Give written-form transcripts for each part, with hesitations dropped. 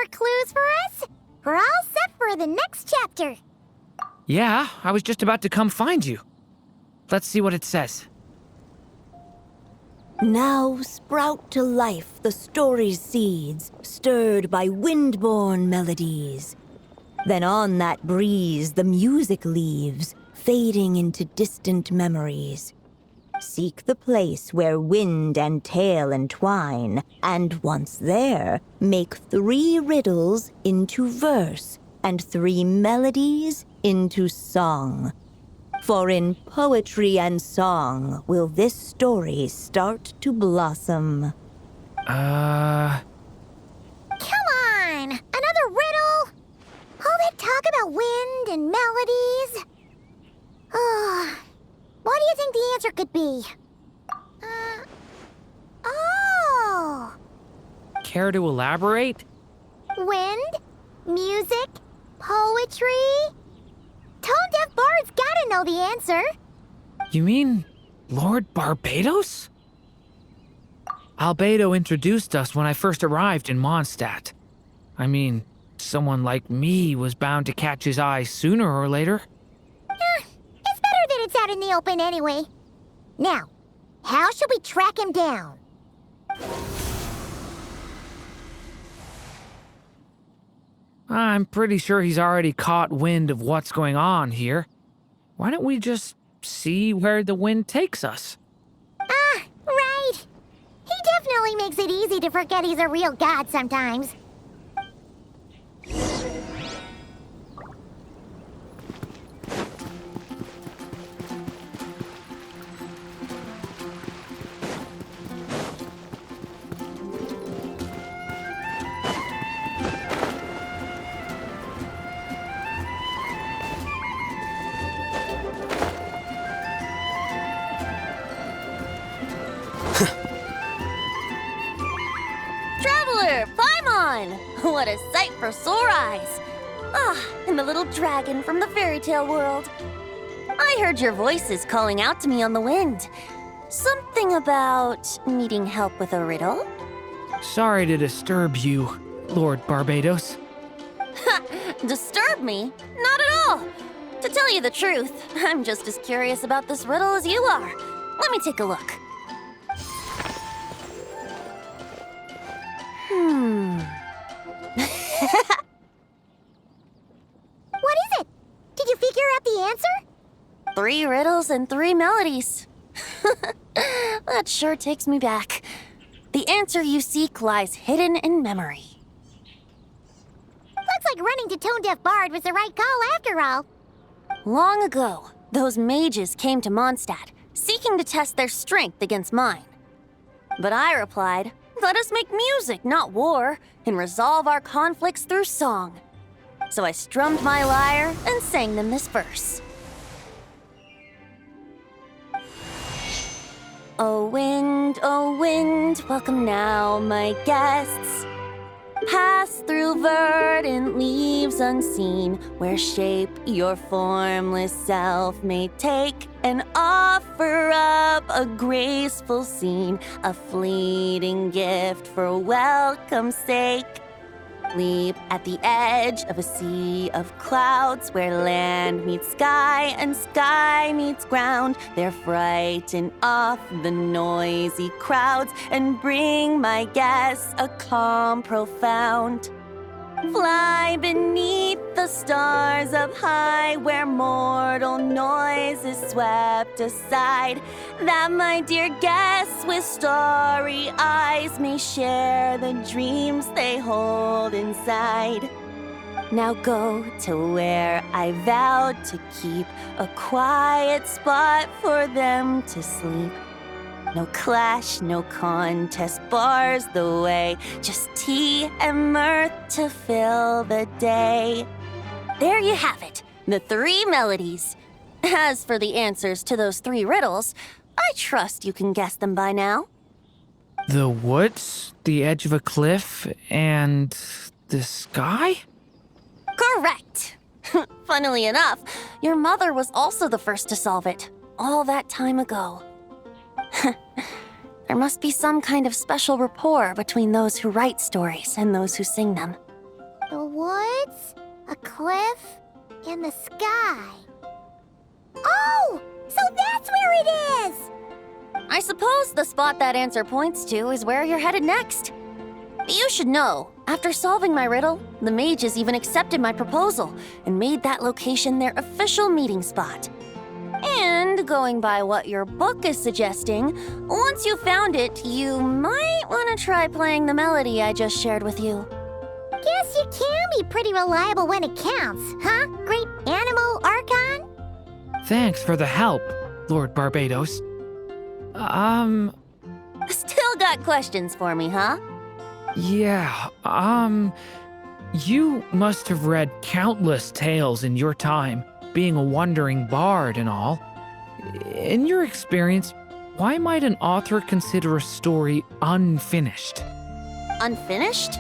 more clues for us? We're all set for the next chapter. Yeah, I was just about to come find you. Let's see what it says. Now sprout to life the story's seeds, stirred by wind-born melodies. Then on that breeze the music leaves, fading into distant memories. Seek the place where wind and tale entwine, and once there, make 3 riddles into verse, and 3 melodies into song. For in poetry and song will this story start to blossom. Come on! Another riddle? All that talk about wind and melodies? What do you think the answer could be? Oh! Care to elaborate? Wind? Music? Poetry? Tone-deaf bards gotta know the answer. You mean Lord Barbados? Albedo introduced us when I first arrived in Mondstadt. I mean, someone like me was bound to catch his eye sooner or later. It's better that it's out in the open anyway. Now, how should we track him down? I'm pretty sure he's already caught wind of what's going on here. Why don't we just see where the wind takes us? Right. He definitely makes it easy to forget he's a real god sometimes. Traveler, Paimon! What a sight for sore eyes! And the little dragon from the fairy tale world. I heard your voices calling out to me on the wind. Something about needing help with a riddle? Sorry to disturb you, Lord Barbados. Disturb me? Not at all! To tell you the truth, I'm just as curious about this riddle as you are. Let me take a look. What is it? Did you figure out the answer? 3 riddles and 3 melodies. That sure takes me back. The answer you seek lies hidden in memory. Looks like running to Tone-Deaf Bard was the right call after all. Long ago, those mages came to Mondstadt, seeking to test their strength against mine. But I replied, let us make music, not war, and resolve our conflicts through song. So I strummed my lyre and sang them this verse. O wind, welcome now, my guests. Pass through verdant leaves unseen, where shape your formless self may take, and offer up a graceful scene, a fleeting gift for welcome's sake. Leap at the edge of a sea of clouds, where land meets sky and sky meets ground. There frighten off the noisy crowds and bring my guests a calm profound. Fly beneath the stars up high, where mortal noise is swept aside, that my dear guests with starry eyes may share the dreams they hold inside. Now go to where I vowed to keep a quiet spot for them to sleep. No clash, no contest bars the way, just tea and mirth to fill the day. There you have it, the 3 melodies. As for the answers to those 3 riddles, I trust you can guess them by now. The woods, the edge of a cliff, and the sky? Correct! Funnily enough, your mother was also the first to solve it, all that time ago. There must be some kind of special rapport between those who write stories and those who sing them. woods, a cliff, and the sky. Oh! So that's where it is! I suppose the spot that answer points to is where you're headed next. You should know, after solving my riddle, the mages even accepted my proposal and made that location their official meeting spot. And going by what your book is suggesting, once you found it, you might want to try playing the melody I just shared with you. Guess you can be pretty reliable when it counts, huh? Great Animal Archon? Thanks for the help, Lord Barbados. Still got questions for me, huh? Yeah, you must have read countless tales in your time, being a wandering bard and all. In your experience, why might an author consider a story unfinished? Unfinished?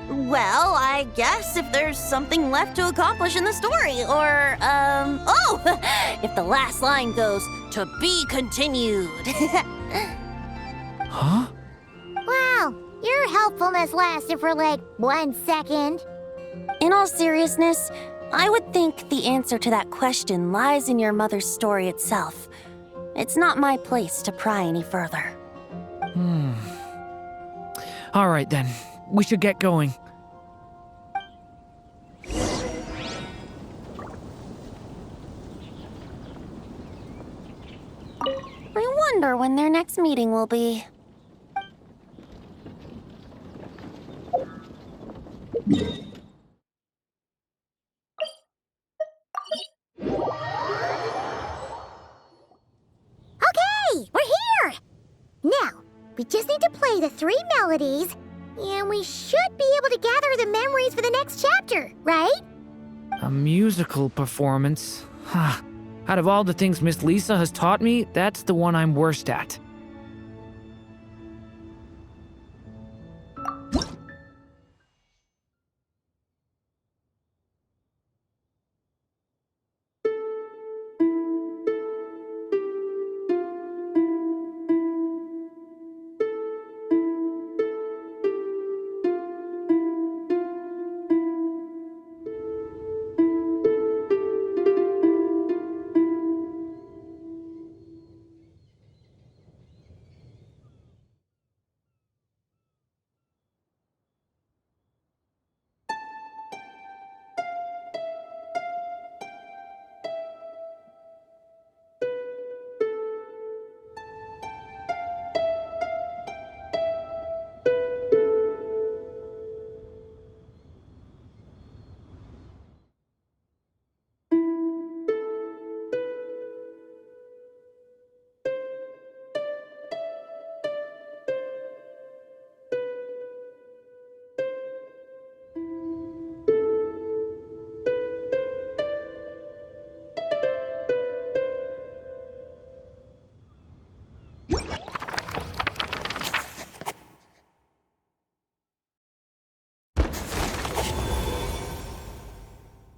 Well, I guess if there's something left to accomplish in the story, or, if the last line goes, "To be continued." Huh? Wow, your helpfulness lasted for like 1 second. In all seriousness, I would think the answer to that question lies in your mother's story itself. It's not my place to pry any further. All right then, we should get going. I wonder when their next meeting will be. Okay, we're here! Now, we just need to play the 3 melodies, and we should be able to gather the memories for the next chapter, right? A musical performance? Huh. Out of all the things Miss Lisa has taught me, that's the one I'm worst at.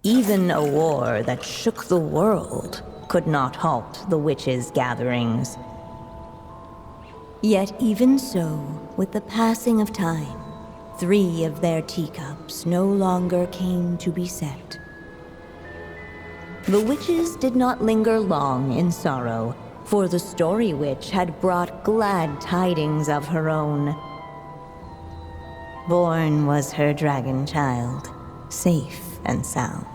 Even a war that shook the world could not halt the witches' gatherings. Yet even so, with the passing of time, 3 of their teacups no longer came to be set. The witches did not linger long in sorrow, for the Story Witch had brought glad tidings of her own. Born was her dragon child, safe and sound.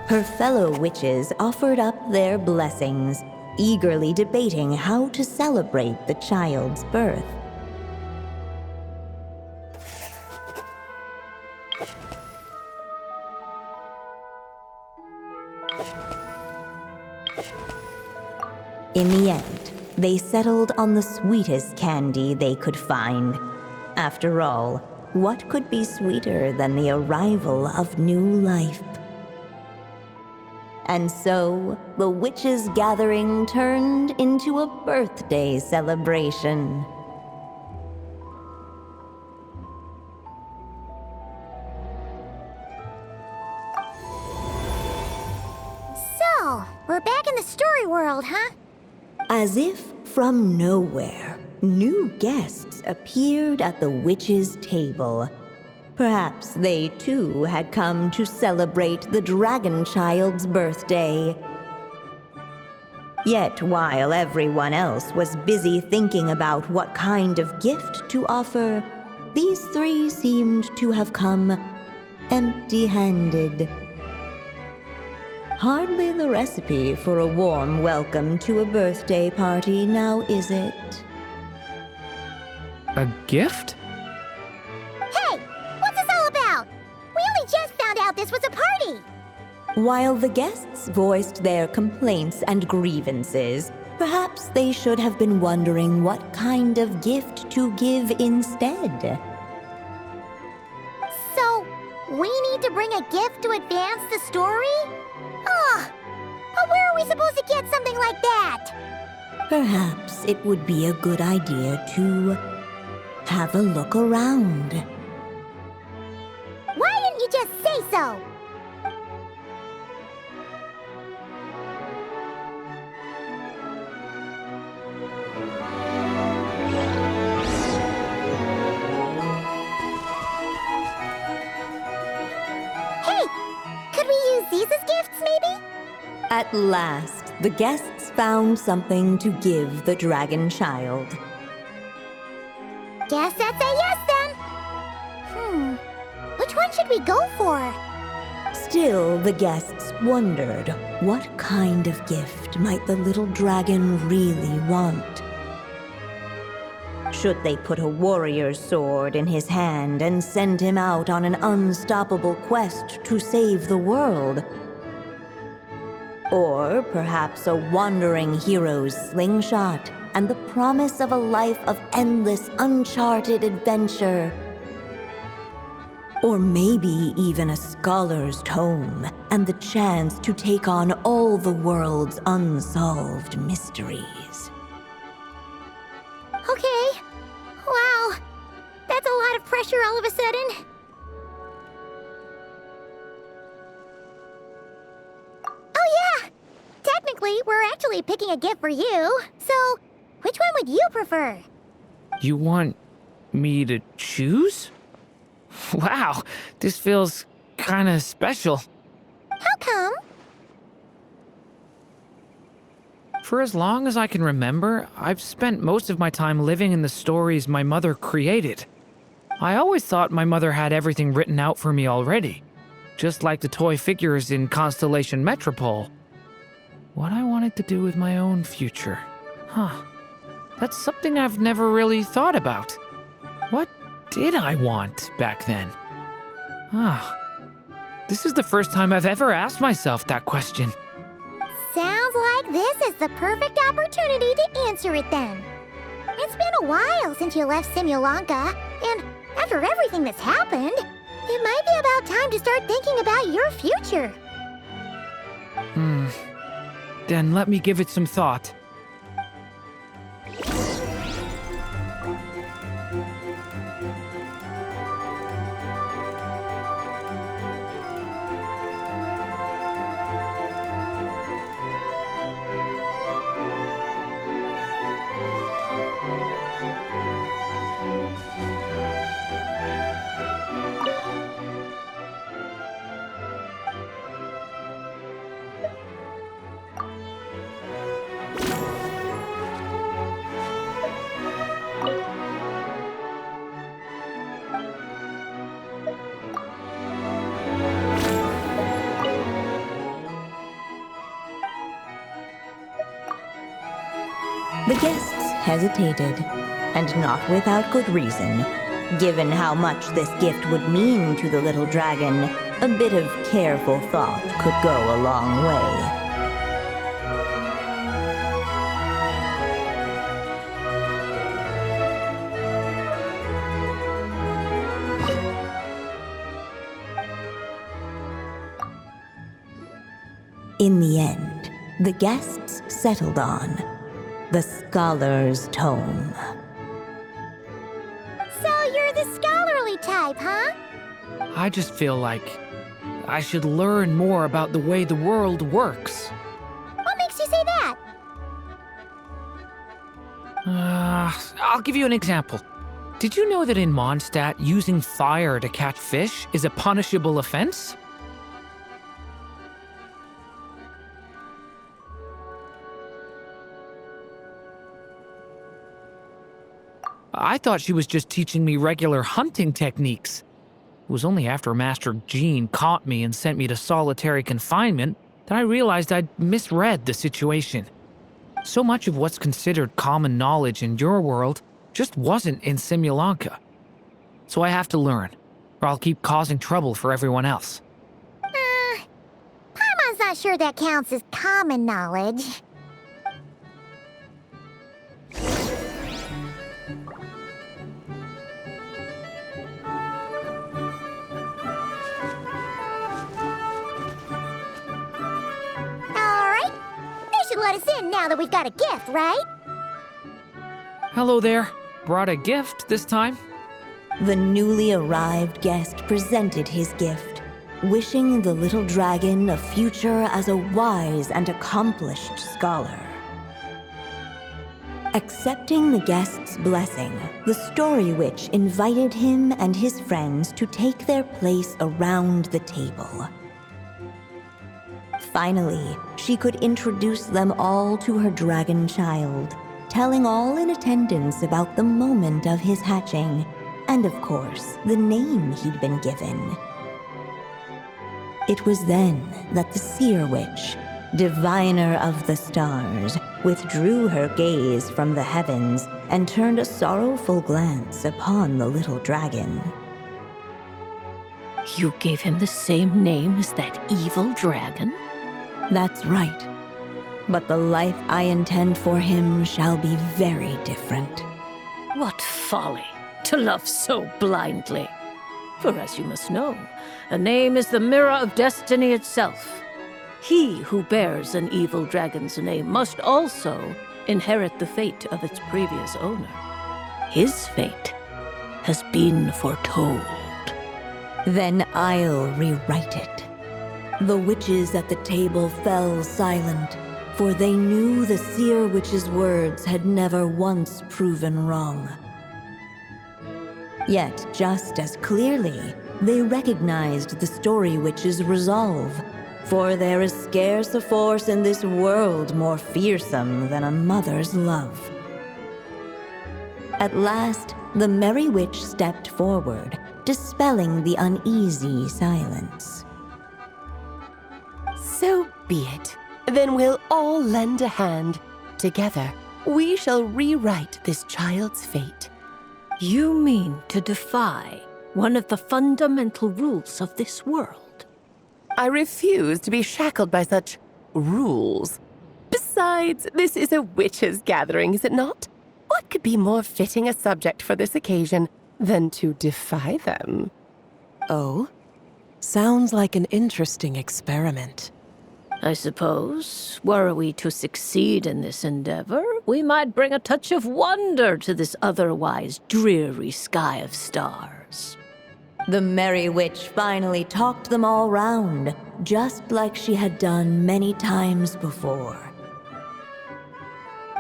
Her fellow witches offered up their blessings, eagerly debating how to celebrate the child's birth. In the end, they settled on the sweetest candy they could find. After all, what could be sweeter than the arrival of new life? And so, the witches' gathering turned into a birthday celebration. So, we're back in the story world, huh? As if from nowhere, new guests appeared at the witches' table, Perhaps they too had come to celebrate the Dragon Child's birthday. Yet while everyone else was busy thinking about what kind of gift to offer, these three seemed to have come empty-handed. Hardly the recipe for a warm welcome to a birthday party, now is it? A gift? Hey, what's this all about? We only just found out this was a party. While the guests voiced their complaints and grievances, perhaps they should have been wondering what kind of gift to give instead. So, we need to bring a gift to advance the story? Ugh, but where are we supposed to get something like that? Perhaps it would be a good idea to have a look around. Why didn't you just say so? Hey, could we use these as gifts, maybe? At last, the guests found something to give the Dragon Child. Guess that's a yes then. Which one should we go for? Still, the guests wondered, what kind of gift might the little dragon really want? Should they put a warrior's sword in his hand and send him out on an unstoppable quest to save the world? Or perhaps a wandering hero's slingshot and the promise of a life of endless, uncharted adventure? Or maybe even a scholar's tome and the chance to take on all the world's unsolved mysteries. Okay. Wow. That's a lot of pressure all of a sudden. Oh yeah! Technically, we're actually picking a gift for you. So, which one would you prefer? You want me to choose? Wow, this feels kinda special. How come? For as long as I can remember, I've spent most of my time living in the stories my mother created. I always thought my mother had everything written out for me already, just like the toy figures in Constellation Metropole. What I wanted to do with my own future. That's something I've never really thought about. What did I want back then? This is the first time I've ever asked myself that question. Sounds like this is the perfect opportunity to answer it then. It's been a while since you left Simulanka, and after everything that's happened, it might be about time to start thinking about your future. Then let me give it some thought. The guests hesitated, and not without good reason. Given how much this gift would mean to the little dragon, a bit of careful thought could go a long way. In the end, the guests settled on the Scholar's Tome. So you're the scholarly type, huh? I just feel like I should learn more about the way the world works. What makes you say that? I'll give you an example. Did you know that in Mondstadt, using fire to catch fish is a punishable offense? I thought she was just teaching me regular hunting techniques. It was only after Master Jean caught me and sent me to solitary confinement that I realized I'd misread the situation. So much of what's considered common knowledge in your world just wasn't in Simulanka. So I have to learn, or I'll keep causing trouble for everyone else. Paimon's not sure that counts as common knowledge. Alright, they should let us in now that we've got a gift, right? Hello there. Brought a gift this time? The newly arrived guest presented his gift, wishing the little dragon a future as a wise and accomplished scholar. Accepting the guest's blessing, the Story Witch invited him and his friends to take their place around the table. Finally, she could introduce them all to her dragon child, telling all in attendance about the moment of his hatching, and of course, the name he'd been given. It was then that the Seer Witch, diviner of the stars, withdrew her gaze from the heavens and turned a sorrowful glance upon the little dragon. You gave him the same name as that evil dragon? That's right. But the life I intend for him shall be very different. What folly to love so blindly. For as you must know, a name is the mirror of destiny itself. He who bears an evil dragon's name must also inherit the fate of its previous owner. His fate has been foretold. Then I'll rewrite it. The witches at the table fell silent, for they knew the Seer Witch's words had never once proven wrong. Yet, just as clearly, they recognized the Story Witch's resolve, for there is scarce a force in this world more fearsome than a mother's love. At last, the Merry Witch stepped forward, dispelling the uneasy silence. So be it. Then we'll all lend a hand. Together, we shall rewrite this child's fate. You mean to defy one of the fundamental rules of this world? I refuse to be shackled by such rules. Besides, this is a witches' gathering, is it not? What could be more fitting a subject for this occasion than to defy them? Oh? Sounds like an interesting experiment. I suppose, were we to succeed in this endeavor, we might bring a touch of wonder to this otherwise dreary sky of stars. The Merry Witch finally talked them all round, just like she had done many times before.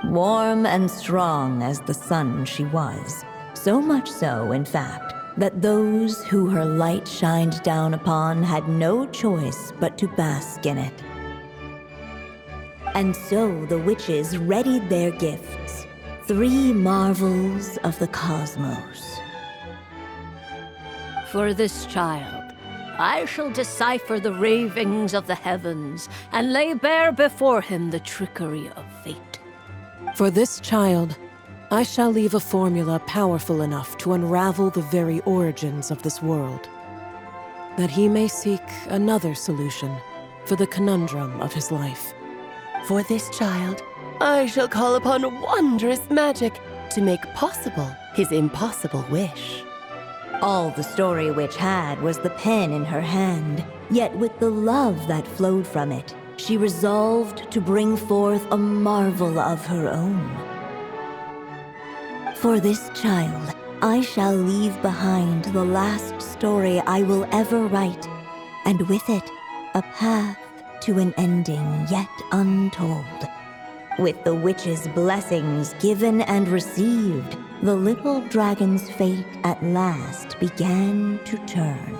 Warm and strong as the sun she was, so much so, in fact, that those who her light shined down upon had no choice but to bask in it. And so the witches readied their gifts, 3 marvels of the cosmos. For this child, I shall decipher the ravings of the heavens and lay bare before him the trickery of fate. For this child, I shall leave a formula powerful enough to unravel the very origins of this world, that he may seek another solution for the conundrum of his life. For this child, I shall call upon wondrous magic to make possible his impossible wish. All the Story Witch had was the pen in her hand, yet with the love that flowed from it, she resolved to bring forth a marvel of her own. For this child, I shall leave behind the last story I will ever write, and with it, a path to an ending yet untold. With the witch's blessings given and received, the little dragon's fate at last began to turn.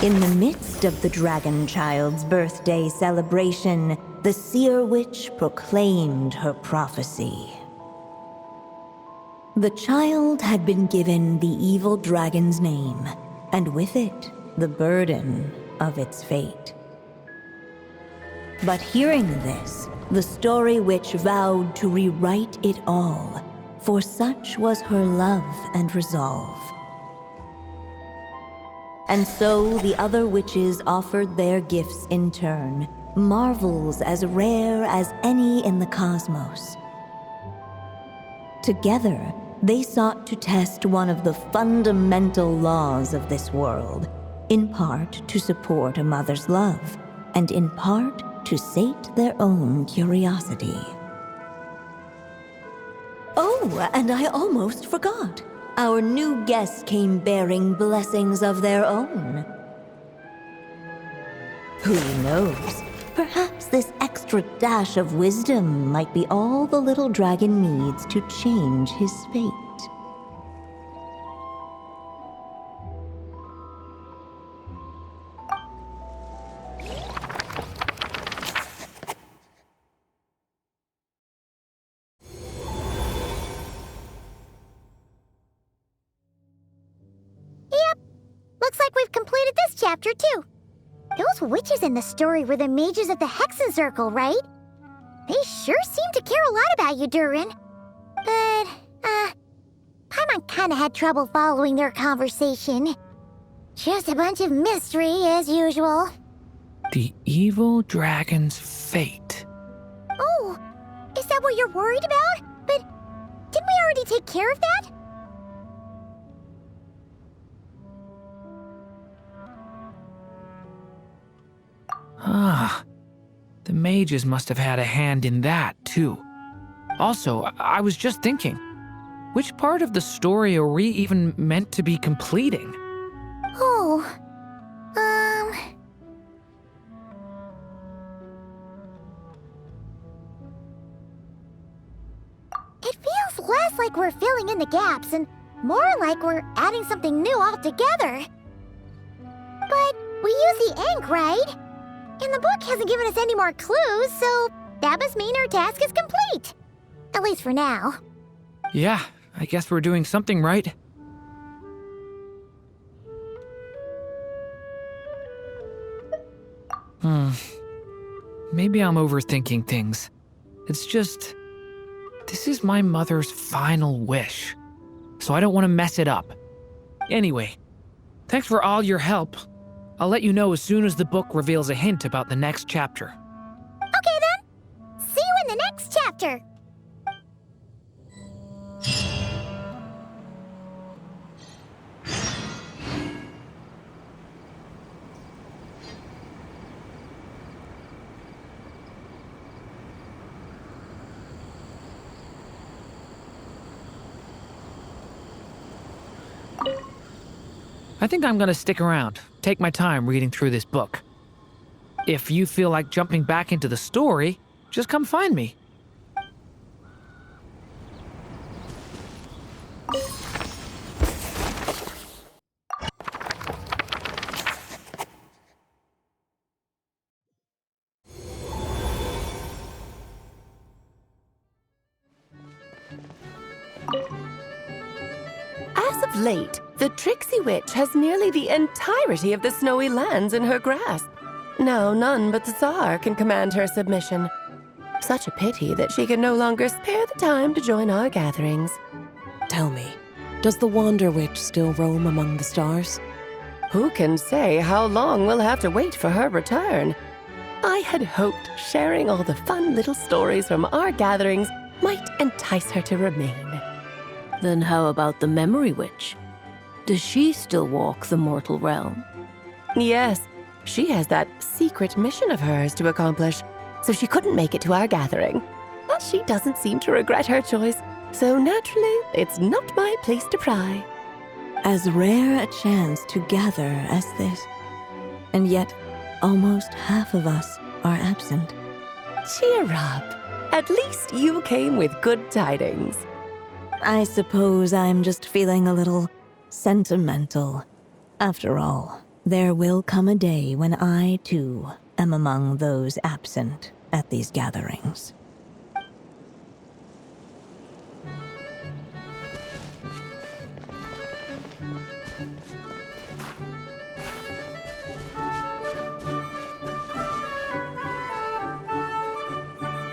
In the midst of the dragon child's birthday celebration, the seer witch proclaimed her prophecy. The child had been given the evil dragon's name, and with it, the burden of its fate. But hearing this, the story witch vowed to rewrite it all, for such was her love and resolve. And so the other witches offered their gifts in turn, marvels as rare as any in the cosmos. Together, they sought to test one of the fundamental laws of this world, in part to support a mother's love, and in part to sate their own curiosity. Oh, and I almost forgot. Our new guests came bearing blessings of their own. Who knows? Perhaps this extra dash of wisdom might be all the little dragon needs to change his fate. Looks like we've completed this chapter, too. Those witches in the story were the mages of the Hexen Circle, right? They sure seem to care a lot about you, Durin. But, Paimon kinda had trouble following their conversation. Just a bunch of mystery, as usual. The evil dragon's fate. Oh, is that what you're worried about? But didn't we already take care of that? Ah, the mages must have had a hand in that, too. Also, I was just thinking, which part of the story are we even meant to be completing? Oh, It feels less like we're filling in the gaps and more like we're adding something new altogether. But we use the ink, right? And the book hasn't given us any more clues, so that must mean our task is complete. At least for now. Yeah, I guess we're doing something right. Maybe I'm overthinking things. It's just, this is my mother's final wish, so I don't want to mess it up. Anyway, thanks for all your help. I'll let you know as soon as the book reveals a hint about the next chapter. Okay then. See you in the next chapter. I think I'm gonna stick around, take my time reading through this book. If you feel like jumping back into the story, just come find me. As of late, the Tricksy Witch has nearly the entirety of the snowy lands in her grasp. Now none but the Tsar can command her submission. Such a pity that she can no longer spare the time to join our gatherings. Tell me, does the Wander Witch still roam among the stars? Who can say how long we'll have to wait for her return? I had hoped sharing all the fun little stories from our gatherings might entice her to remain. Then how about the Memory Witch? Does she still walk the mortal realm? Yes, she has that secret mission of hers to accomplish, so she couldn't make it to our gathering. But she doesn't seem to regret her choice, so naturally, it's not my place to pry. As rare a chance to gather as this, and yet almost half of us are absent. Cheer up. At least you came with good tidings. I suppose I'm just feeling a little sentimental. After all, there will come a day when I, too, am among those absent at these gatherings.